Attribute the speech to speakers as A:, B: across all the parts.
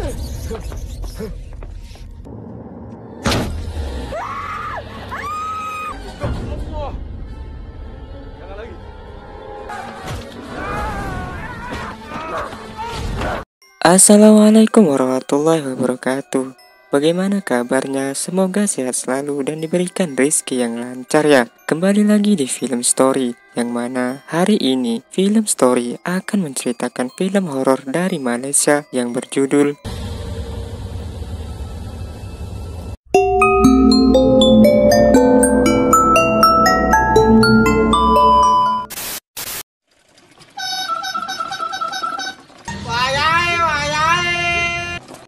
A: Allah. Jangan lagi.
B: Assalamualaikum warahmatullahi wabarakatuh. Bagaimana kabarnya? Semoga sehat selalu dan diberikan rezeki yang lancar ya. Kembali lagi di Film Story, yang mana hari ini Film Story akan menceritakan film horor dari Malaysia yang berjudul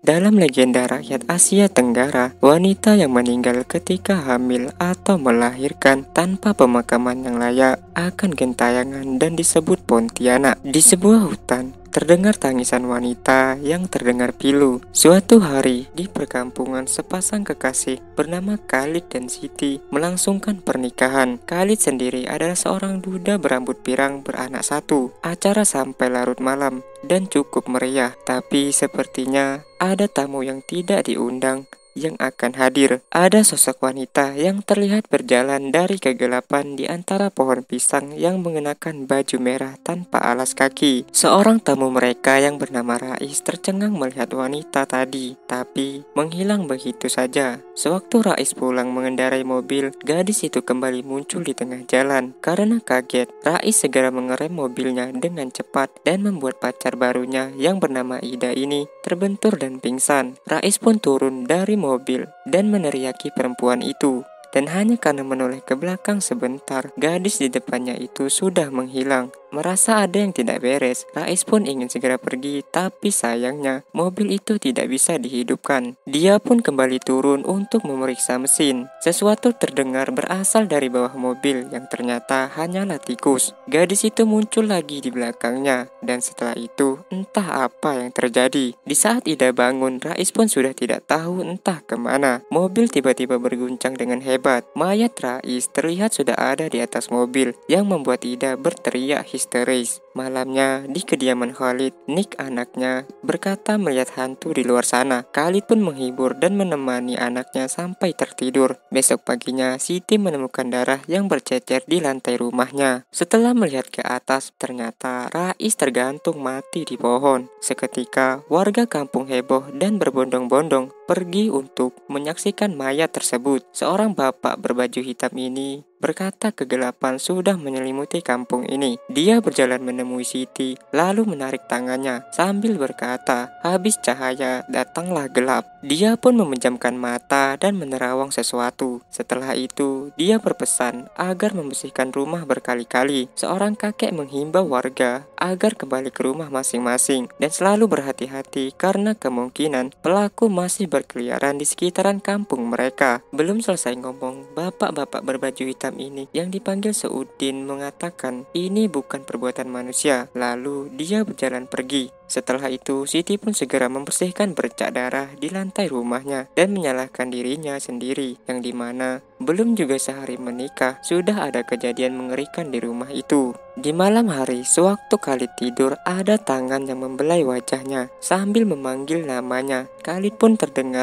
B: Dalam legenda rakyat Asia Tenggara, wanita yang meninggal ketika hamil atau melahirkan tanpa pemakaman yang layak akan gentayangan dan disebut Pontianak. Di sebuah hutan, terdengar tangisan wanita yang terdengar pilu. Suatu hari, di perkampungan sepasang kekasih bernama Khalid dan Siti melangsungkan pernikahan. Khalid sendiri adalah seorang duda berambut pirang beranak satu. Acara sampai larut malam dan cukup meriah, tapi sepertinya ada tamu yang tidak diundang yang akan hadir. Ada sosok wanita yang terlihat berjalan dari kegelapan di antara pohon pisang yang mengenakan baju merah tanpa alas kaki. Seorang tamu mereka yang bernama Rais tercengang melihat wanita tadi, tapi menghilang begitu saja. Sewaktu Rais pulang mengendarai mobil, gadis itu kembali muncul di tengah jalan. Karena kaget, Rais segera mengerem mobilnya dengan cepat dan membuat pacar barunya yang bernama Ida ini terbentur dan pingsan. Rais pun turun dari mobil dan meneriaki perempuan itu. Dan hanya karena menoleh ke belakang sebentar, gadis di depannya itu sudah menghilang. Merasa ada yang tidak beres, Rais pun ingin segera pergi, tapi sayangnya mobil itu tidak bisa dihidupkan. Dia pun kembali turun untuk memeriksa mesin. Sesuatu terdengar berasal dari bawah mobil yang ternyata hanyalah tikus. Gadis itu muncul lagi di belakangnya, dan setelah itu entah apa yang terjadi. Di saat Ida bangun, Rais pun sudah tidak tahu entah kemana. Mobil tiba-tiba berguncang dengan hebat. Mayat Rais terlihat sudah ada di atas mobil, yang membuat Ida berteriak histeris. Malamnya, di kediaman Khalid, Nick anaknya berkata melihat hantu di luar sana. Khalid pun menghibur dan menemani anaknya sampai tertidur. Besok paginya, Siti menemukan darah yang bercecer di lantai rumahnya. Setelah melihat ke atas, ternyata Rais tergantung mati di pohon. Seketika, warga kampung heboh dan berbondong-bondong pergi untuk menyaksikan mayat tersebut. Seorang bapak berbaju hitam ini berkata kegelapan sudah menyelimuti kampung ini. Dia berjalan menemui Siti, lalu menarik tangannya sambil berkata, habis cahaya, datanglah gelap. Dia pun memejamkan mata dan menerawang sesuatu. Setelah itu, dia berpesan agar membersihkan rumah berkali-kali. Seorang kakek menghimbau warga agar kembali ke rumah masing-masing dan selalu berhati-hati karena kemungkinan pelaku masih berkeliaran di sekitaran kampung mereka. Belum selesai ngomong, bapak-bapak berbaju hitam ini yang dipanggil Seudin mengatakan ini bukan perbuatan manusia. Lalu dia berjalan pergi. Setelah itu, Siti pun segera membersihkan bercak darah di lantai rumahnya dan menyalahkan dirinya sendiri, yang dimana belum juga sehari menikah sudah ada kejadian mengerikan di rumah itu. Di malam hari, sewaktu Khalid tidur, ada tangan yang membelai wajahnya sambil memanggil namanya. Khalid pun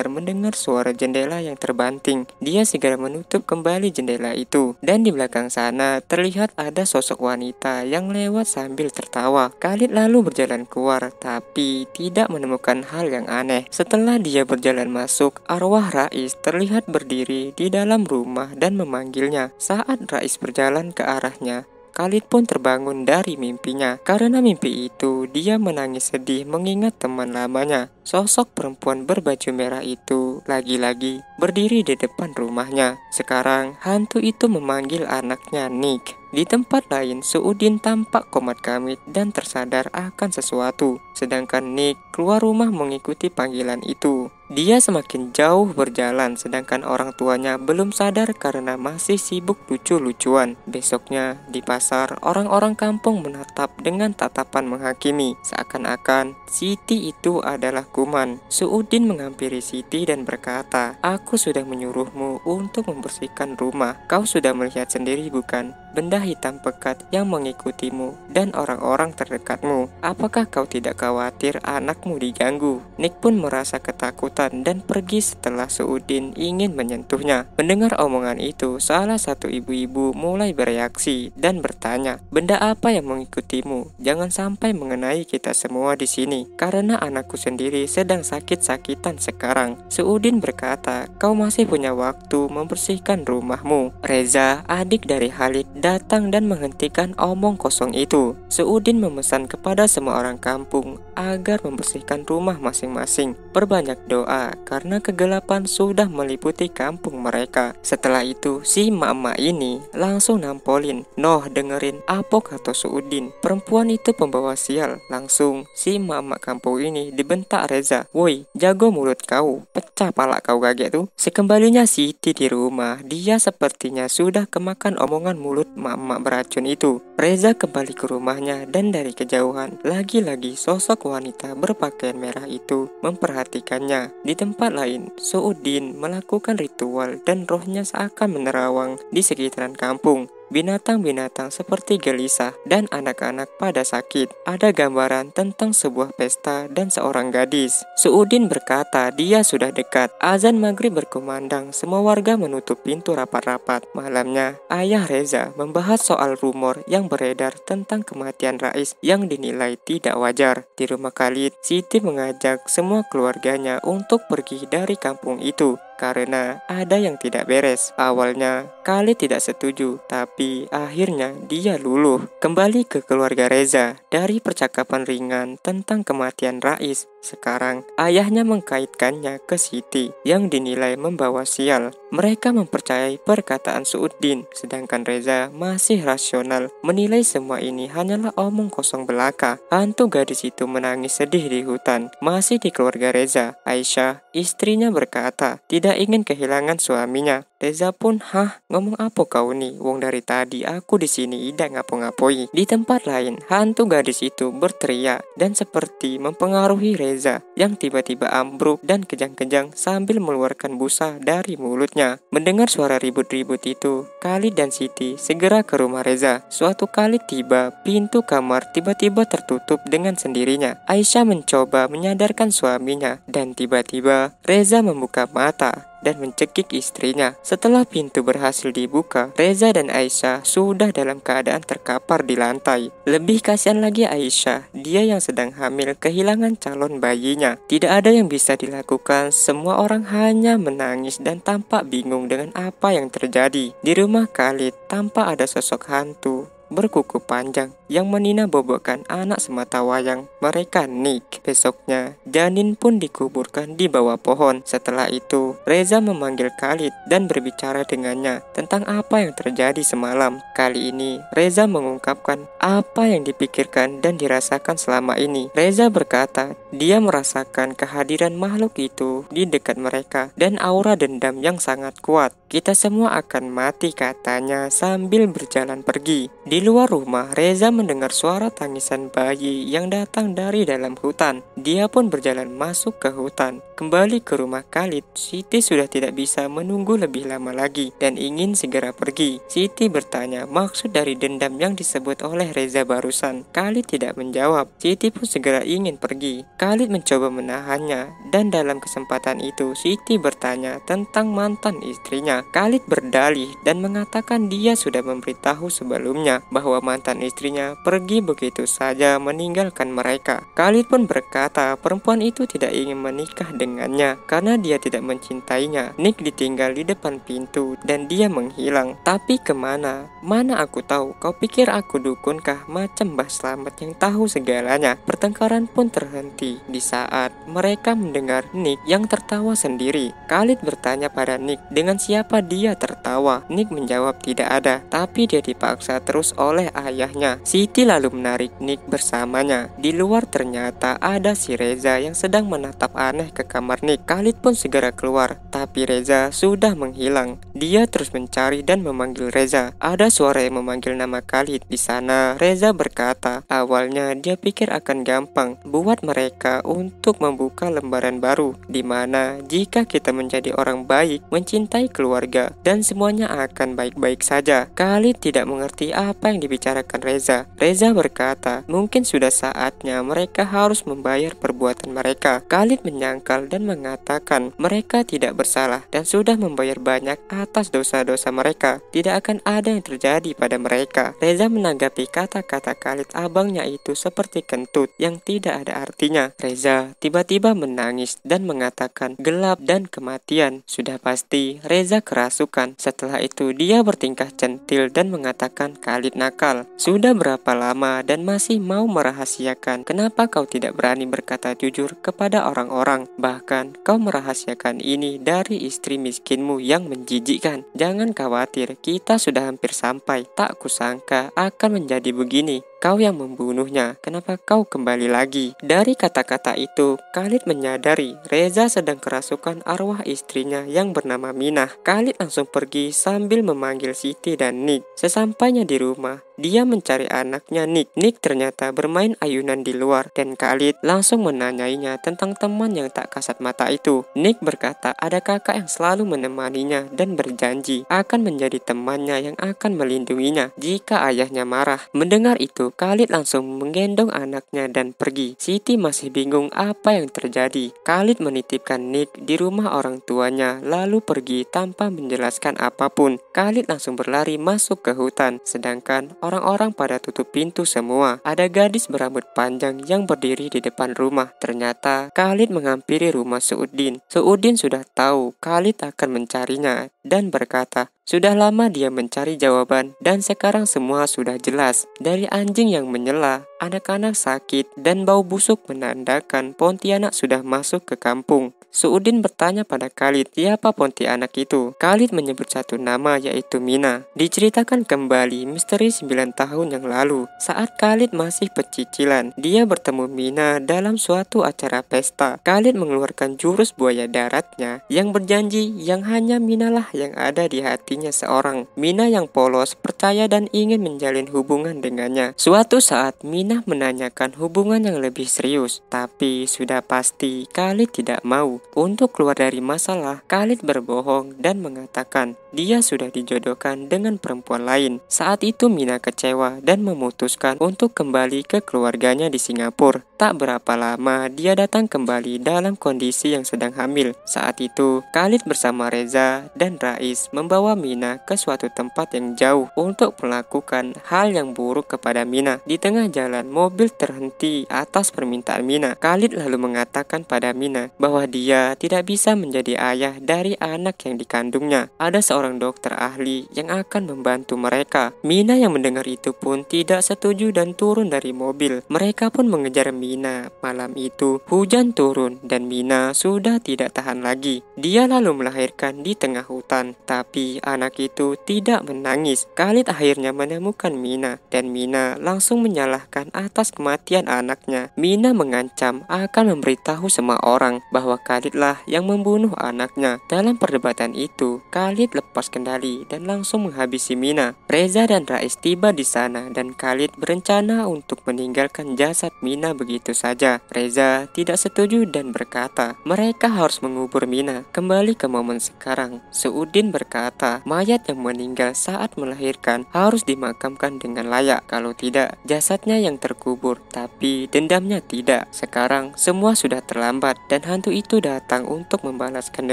B: mendengar suara jendela yang terbanting. Dia segera menutup kembali jendela itu, dan di belakang sana terlihat ada sosok wanita yang lewat sambil tertawa. Khalid lalu berjalan keluar, tapi tidak menemukan hal yang aneh. Setelah dia berjalan masuk, arwah Rais terlihat berdiri di dalam rumah dan memanggilnya. Saat Rais berjalan ke arahnya, Khalid pun terbangun dari mimpinya. Karena mimpi itu, dia menangis sedih mengingat teman lamanya. Sosok perempuan berbaju merah itu lagi-lagi berdiri di depan rumahnya. Sekarang, hantu itu memanggil anaknya Nick. Di tempat lain, Seudin tampak komat kamit dan tersadar akan sesuatu. Sedangkan Nick keluar rumah mengikuti panggilan itu. Dia semakin jauh berjalan, sedangkan orang tuanya belum sadar karena masih sibuk lucu-lucuan. Besoknya, di pasar, orang-orang kampung menatap dengan tatapan menghakimi. Seakan-akan, Siti itu adalah hukuman. Suudin menghampiri Siti dan berkata, "Aku sudah menyuruhmu untuk membersihkan rumah. Kau sudah melihat sendiri bukan? Benda hitam pekat yang mengikutimu dan orang-orang terdekatmu. Apakah kau tidak khawatir anakmu diganggu?" Nick pun merasa ketakutan dan pergi setelah Suudin ingin menyentuhnya. Mendengar omongan itu, salah satu ibu-ibu mulai bereaksi dan bertanya, "Benda apa yang mengikutimu? Jangan sampai mengenai kita semua di sini, karena anakku sendiri sedang sakit-sakitan sekarang." Suudin berkata, "Kau masih punya waktu membersihkan rumahmu." Reza, adik dari Khalid, datang dan menghentikan omong kosong itu. Suudin memesan kepada semua orang kampung agar membersihkan rumah masing-masing. Perbanyak doa karena kegelapan sudah meliputi kampung mereka. Setelah itu, si emak-emak ini langsung nampolin, "Noh, dengerin apa kata Suudin. Perempuan itu pembawa sial." Langsung si emak-emak kampung ini dibentak Reza, "Woi, jago mulut kau, pecah pala kau gagek tuh." Sekembalinya Siti di rumah, dia sepertinya sudah kemakan omongan mulut emak-emak beracun itu. Reza kembali ke rumahnya dan dari kejauhan, lagi-lagi sosok wanita berpakaian merah itu memperhatikannya. Di tempat lain, Suudin melakukan ritual dan rohnya seakan menerawang di sekitaran kampung. Binatang-binatang seperti gelisah dan anak-anak pada sakit. Ada gambaran tentang sebuah pesta dan seorang gadis. Suudin berkata dia sudah dekat. Azan maghrib berkumandang, semua warga menutup pintu rapat-rapat. Malamnya, ayah Reza membahas soal rumor yang beredar tentang kematian Rais yang dinilai tidak wajar. Di rumah Khalid, Siti mengajak semua keluarganya untuk pergi dari kampung itu karena ada yang tidak beres. Awalnya Khalid tidak setuju, tapi akhirnya dia luluh. Kembali ke keluarga Reza, dari percakapan ringan tentang kematian Rais, sekarang ayahnya mengkaitkannya ke Siti yang dinilai membawa sial. Mereka mempercayai perkataan Suudin, sedangkan Reza masih rasional, menilai semua ini hanyalah omong kosong belaka. Hantu gadis itu menangis sedih di hutan. Masih di keluarga Reza, Aisyah, istrinya berkata, tidak ingin kehilangan suaminya. Reza pun, "Hah, ngomong apa kau nih? Wong dari tadi aku di sini tidak ngapo-ngapoi." Di tempat lain, hantu gadis itu berteriak dan seperti mempengaruhi Reza yang tiba-tiba ambruk dan kejang-kejang sambil mengeluarkan busa dari mulutnya. Mendengar suara ribut-ribut itu, Khalid dan Siti segera ke rumah Reza. Suatu kali tiba, pintu kamar tiba-tiba tertutup dengan sendirinya. Aisyah mencoba menyadarkan suaminya dan tiba-tiba Reza membuka mata dan mencekik istrinya. Setelah pintu berhasil dibuka, Reza dan Aisyah sudah dalam keadaan terkapar di lantai. Lebih kasihan lagi Aisyah, dia yang sedang hamil kehilangan calon bayinya. Tidak ada yang bisa dilakukan, semua orang hanya menangis dan tampak bingung dengan apa yang terjadi. Di rumah Khalid tampak ada sosok hantu berkuku panjang yang menina-bobokkan anak sematawayang mereka Nick. Besoknya, janin pun dikuburkan di bawah pohon. Setelah itu, Reza memanggil Khalid dan berbicara dengannya tentang apa yang terjadi semalam. Kali ini, Reza mengungkapkan apa yang dipikirkan dan dirasakan selama ini. Reza berkata, dia merasakan kehadiran makhluk itu di dekat mereka dan aura dendam yang sangat kuat. "Kita semua akan mati," katanya sambil berjalan pergi. Di luar rumah, Reza mendengar suara tangisan bayi yang datang dari dalam hutan. Dia pun berjalan masuk ke hutan. Kembali ke rumah Khalid, Siti sudah tidak bisa menunggu lebih lama lagi dan ingin segera pergi. Siti bertanya maksud dari dendam yang disebut oleh Reza barusan. Khalid tidak menjawab. Siti pun segera ingin pergi. Khalid mencoba menahannya dan dalam kesempatan itu Siti bertanya tentang mantan istrinya. Khalid berdalih dan mengatakan dia sudah memberitahu sebelumnya bahwa mantan istrinya pergi begitu saja meninggalkan mereka. Khalid pun berkata perempuan itu tidak ingin menikah dengannya karena dia tidak mencintainya. Nick ditinggal di depan pintu dan dia menghilang. Tapi kemana? Mana aku tahu, kau pikir aku dukunkah macam Mbah Slamet yang tahu segalanya? Pertengkaran pun terhenti di saat mereka mendengar Nick yang tertawa sendiri. Khalid bertanya pada Nick, dengan siapa Kenapa dia tertawa? Nick menjawab tidak ada, tapi dia dipaksa terus oleh ayahnya. Siti lalu menarik Nick bersamanya. Di luar ternyata ada si Reza yang sedang menatap aneh ke kamar Nick. Khalid pun segera keluar, tapi Reza sudah menghilang. Dia terus mencari dan memanggil Reza. Ada suara yang memanggil nama Khalid. Di sana Reza berkata, awalnya dia pikir akan gampang buat mereka untuk membuka lembaran baru, di mana jika kita menjadi orang baik, mencintai keluarga, dan semuanya akan baik-baik saja. Khalid tidak mengerti apa yang dibicarakan Reza. Reza berkata, mungkin sudah saatnya mereka harus membayar perbuatan mereka. Khalid menyangkal dan mengatakan mereka tidak bersalah dan sudah membayar banyak atas dosa-dosa mereka. Tidak akan ada yang terjadi pada mereka. Reza menanggapi kata-kata Khalid abangnya itu seperti kentut yang tidak ada artinya. Reza tiba-tiba menangis dan mengatakan gelap dan kematian. Sudah pasti Reza kerasukan. Setelah itu dia bertingkah centil dan mengatakan Khalid nakal. Sudah berapa lama dan masih mau merahasiakan? Kenapa kau tidak berani berkata jujur kepada orang-orang? Bahkan kau merahasiakan ini dari istri miskinmu yang menjijikkan. Jangan khawatir, kita sudah hampir sampai. Tak kusangka akan menjadi begini. Kau yang membunuhnya, kenapa kau kembali lagi? Dari kata-kata itu, Khalid menyadari Reza sedang kerasukan arwah istrinya yang bernama Minah. Khalid langsung pergi sambil memanggil Siti dan Nick. Sesampainya di rumah, dia mencari anaknya Nick. Nick ternyata bermain ayunan di luar dan Khalid langsung menanyainya tentang teman yang tak kasat mata itu. Nick berkata ada kakak yang selalu menemaninya dan berjanji akan menjadi temannya yang akan melindunginya jika ayahnya marah. Mendengar itu, Khalid langsung menggendong anaknya dan pergi. Siti masih bingung apa yang terjadi. Khalid menitipkan Nick di rumah orang tuanya lalu pergi tanpa menjelaskan apapun. Khalid langsung berlari masuk ke hutan, sedangkan orang-orang pada tutup pintu semua. Ada gadis berambut panjang yang berdiri di depan rumah. Ternyata Khalid menghampiri rumah Suudin. Suudin sudah tahu Khalid akan mencarinya dan berkata, sudah lama dia mencari jawaban dan sekarang semua sudah jelas. Dari anjing yang menyela, anak-anak sakit, dan bau busuk menandakan Pontianak sudah masuk ke kampung. Suudin bertanya pada Khalid, siapa Pontianak itu? Khalid menyebut satu nama yaitu Mina. Diceritakan kembali misteri 9 tahun yang lalu. Saat Khalid masih pecicilan, dia bertemu Mina dalam suatu acara pesta. Khalid mengeluarkan jurus buaya daratnya yang berjanji yang hanya Minalah yang ada di hatinya seorang. Mina yang polos, percaya dan ingin menjalin hubungan dengannya. Suatu saat Mina menanyakan hubungan yang lebih serius, tapi sudah pasti Khalid tidak mau. Untuk keluar dari masalah, Khalid berbohong dan mengatakan dia sudah dijodohkan dengan perempuan lain. Saat itu Mina kecewa dan memutuskan untuk kembali ke keluarganya di Singapura. Tak berapa lama dia datang kembali dalam kondisi yang sedang hamil. Saat itu Khalid bersama Reza dan Rais membawa Mina ke suatu tempat yang jauh untuk melakukan hal yang buruk kepada Mina. Di tengah jalan mobil terhenti atas permintaan Mina. Khalid lalu mengatakan pada Mina bahwa dia tidak bisa menjadi ayah dari anak yang dikandungnya. Ada seorang dokter ahli yang akan membantu mereka. Mina yang mendengar itu pun tidak setuju dan turun dari mobil. Mereka pun mengejar Mina. Malam itu hujan turun dan Mina sudah tidak tahan lagi. Dia lalu melahirkan di tengah hutan, tapi anak itu tidak menangis. Khalid akhirnya menemukan Mina dan Mina langsung menyalahkan atas kematian anaknya. Mina mengancam akan memberitahu semua orang bahwa Khalid lah yang membunuh anaknya. Dalam perdebatan itu, Khalid lepas kendali dan langsung menghabisi Mina. Reza dan Rais tiba di sana dan Khalid berencana untuk meninggalkan jasad Mina begitu saja. Reza tidak setuju dan berkata, mereka harus mengubur Mina. Kembali ke momen sekarang, Suudin berkata, mayat yang meninggal saat melahirkan harus dimakamkan dengan layak. Kalau tidak, jasadnya yang terkubur, tapi dendamnya tidak. Sekarang semua sudah terlambat dan hantu itu datang untuk membalaskan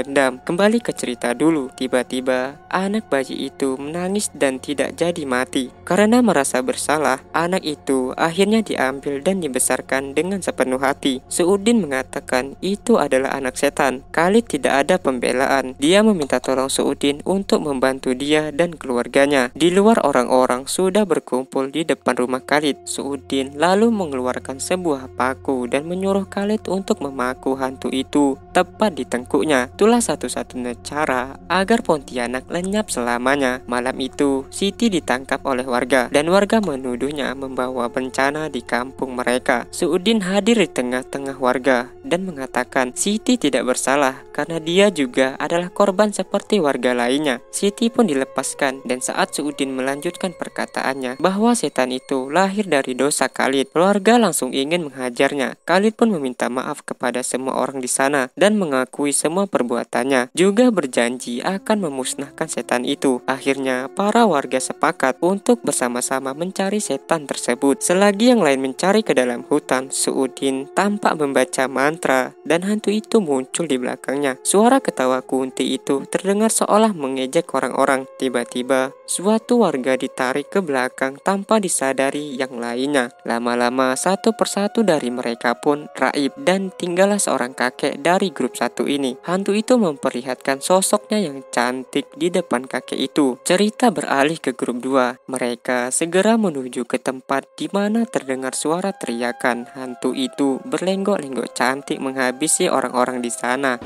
B: dendam. Kembali ke cerita dulu. Tiba-tiba anak bayi itu menangis dan tidak jadi mati. Karena merasa bersalah, anak itu akhirnya diambil dan dibesarkan dengan sepenuh hati. Suudin mengatakan itu adalah anak setan. Khalid tidak ada pembelaan. Dia meminta tolong Suudin untuk membantu dia dan keluarganya. Di luar orang-orang sudah berkumpul di depan rumah Khalid. Suudin Suudin lalu mengeluarkan sebuah paku dan menyuruh Khalid untuk memaku hantu itu tepat di tengkuknya. Itulah satu-satunya cara agar Pontianak lenyap selamanya. Malam itu Siti ditangkap oleh warga dan warga menuduhnya membawa bencana di kampung mereka. Suudin hadir di tengah-tengah warga dan mengatakan Siti tidak bersalah karena dia juga adalah korban seperti warga lainnya. Siti pun dilepaskan dan saat Suudin melanjutkan perkataannya bahwa setan itu lahir dari dosa Khalid, keluarga langsung ingin menghajarnya. Khalid pun meminta maaf kepada semua orang di sana dan mengakui semua perbuatannya, juga berjanji akan memusnahkan setan itu. Akhirnya para warga sepakat untuk bersama-sama mencari setan tersebut. Selagi yang lain mencari ke dalam hutan, Suudin tampak membaca mantra dan hantu itu muncul di belakangnya. Suara ketawa Kunti itu terdengar seolah mengejek orang-orang. Tiba-tiba suatu warga ditarik ke belakang tanpa disadari yang lainnya. Lama-lama satu persatu dari mereka pun raib dan tinggallah seorang kakek dari grup satu ini. Hantu itu memperlihatkan sosoknya yang cantik di depan kakek itu. Cerita beralih ke grup 2. Mereka segera menuju ke tempat di mana terdengar suara teriakan. Hantu itu berlenggok-lenggok cantik menghabisi orang-orang di sana.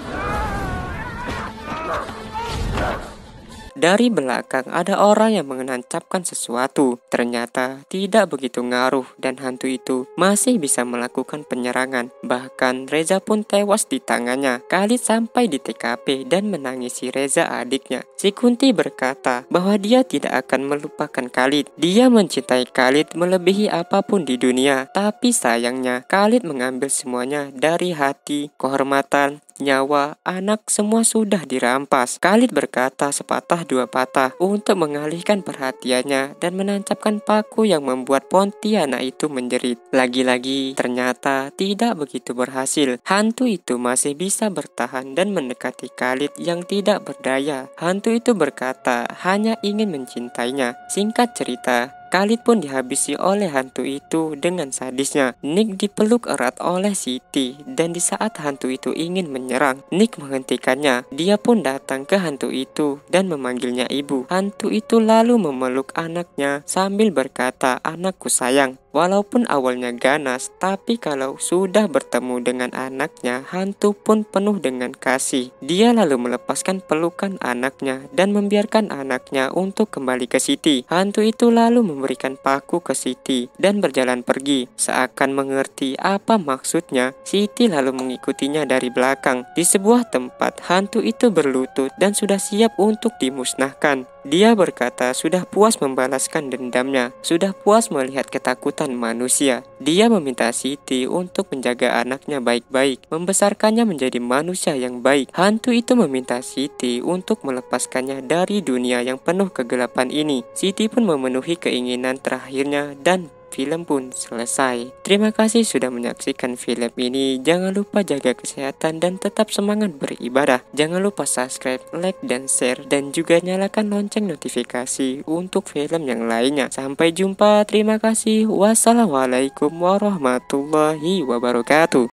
B: Dari belakang ada orang yang menancapkan sesuatu. Ternyata tidak begitu ngaruh dan hantu itu masih bisa melakukan penyerangan. Bahkan Reza pun tewas di tangannya. Khalid sampai di TKP dan menangisi Reza adiknya. Si Kunti berkata bahwa dia tidak akan melupakan Khalid. Dia mencintai Khalid melebihi apapun di dunia. Tapi sayangnya Khalid mengambil semuanya dari hati, kehormatan, nyawa, anak semua sudah dirampas. Khalid berkata sepatah dua patah untuk mengalihkan perhatiannya dan menancapkan paku yang membuat Pontianak itu menjerit. Lagi-lagi ternyata tidak begitu berhasil. Hantu itu masih bisa bertahan dan mendekati Khalid yang tidak berdaya. Hantu itu berkata hanya ingin mencintainya. Singkat cerita, Khalid pun dihabisi oleh hantu itu dengan sadisnya. Nick dipeluk erat oleh Siti dan di saat hantu itu ingin menyerang, Nick menghentikannya. Dia pun datang ke hantu itu dan memanggilnya ibu. Hantu itu lalu memeluk anaknya sambil berkata, "Anakku sayang." Walaupun awalnya ganas, tapi kalau sudah bertemu dengan anaknya, hantu pun penuh dengan kasih. Dia lalu melepaskan pelukan anaknya dan membiarkan anaknya untuk kembali ke Siti. Hantu itu lalu memberikan paku ke Siti dan berjalan pergi. Seakan mengerti apa maksudnya, Siti lalu mengikutinya dari belakang. Di sebuah tempat, hantu itu berlutut dan sudah siap untuk dimusnahkan. Dia berkata sudah puas membalaskan dendamnya, sudah puas melihat ketakutan manusia. Dia meminta Siti untuk menjaga anaknya baik-baik, membesarkannya menjadi manusia yang baik. Hantu itu meminta Siti untuk melepaskannya dari dunia yang penuh kegelapan ini. Siti pun memenuhi keinginan terakhirnya dan film pun selesai. Terima kasih sudah menyaksikan film ini. Jangan lupa jaga kesehatan dan tetap semangat beribadah. Jangan lupa subscribe, like, dan share. Dan juga nyalakan lonceng notifikasi untuk film yang lainnya. Sampai jumpa. Terima kasih. Wassalamualaikum warahmatullahi wabarakatuh.